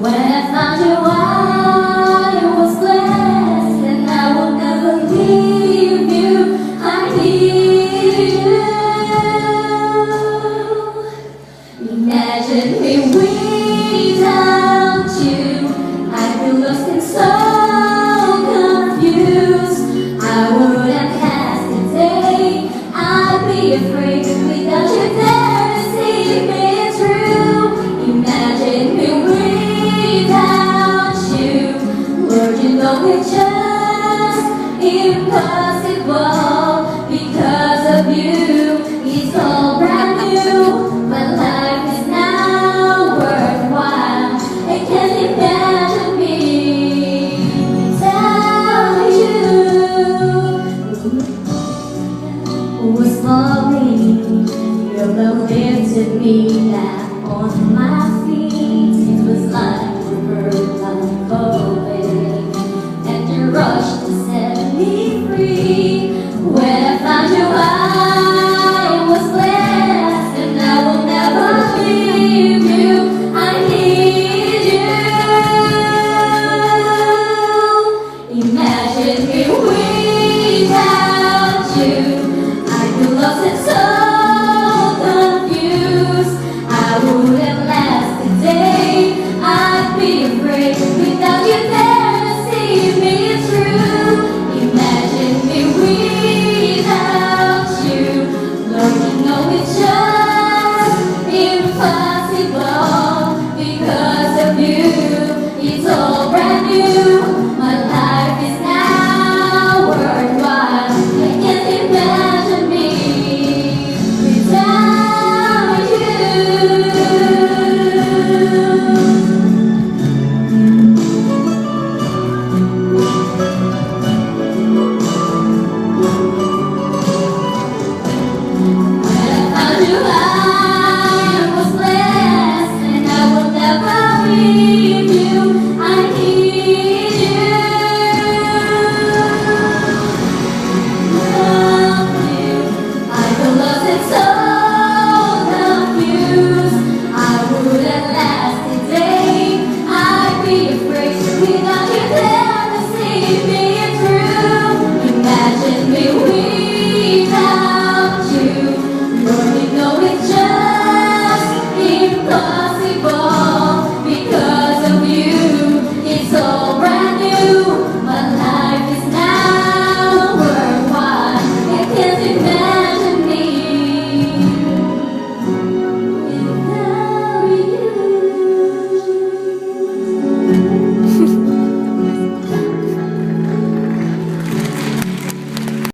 When I found you, I was blessed, and I will never leave you. I need you. Imagine me without you. I'd be lost and so confused. I wouldn't hesitate. I'd be afraid without you there to see me through. Imagine me without you. Lord, you know it's just impossible. Because of you, it's all brand new. My life is now worthwhile. I can't imagine me without you. Was falling, your love lifted me back on my feet. It was like a bird unfolding, and you rushed to set me free. When I found you, I was blessed, and I will never leave you. I need you. Imagine me without you. I'd be lost and so confused. I wouldn't last a day. I'd be afraid without you there to see me through. Imagine me without you. Lord, you know it's just impossible. Because of you, it's all brand new.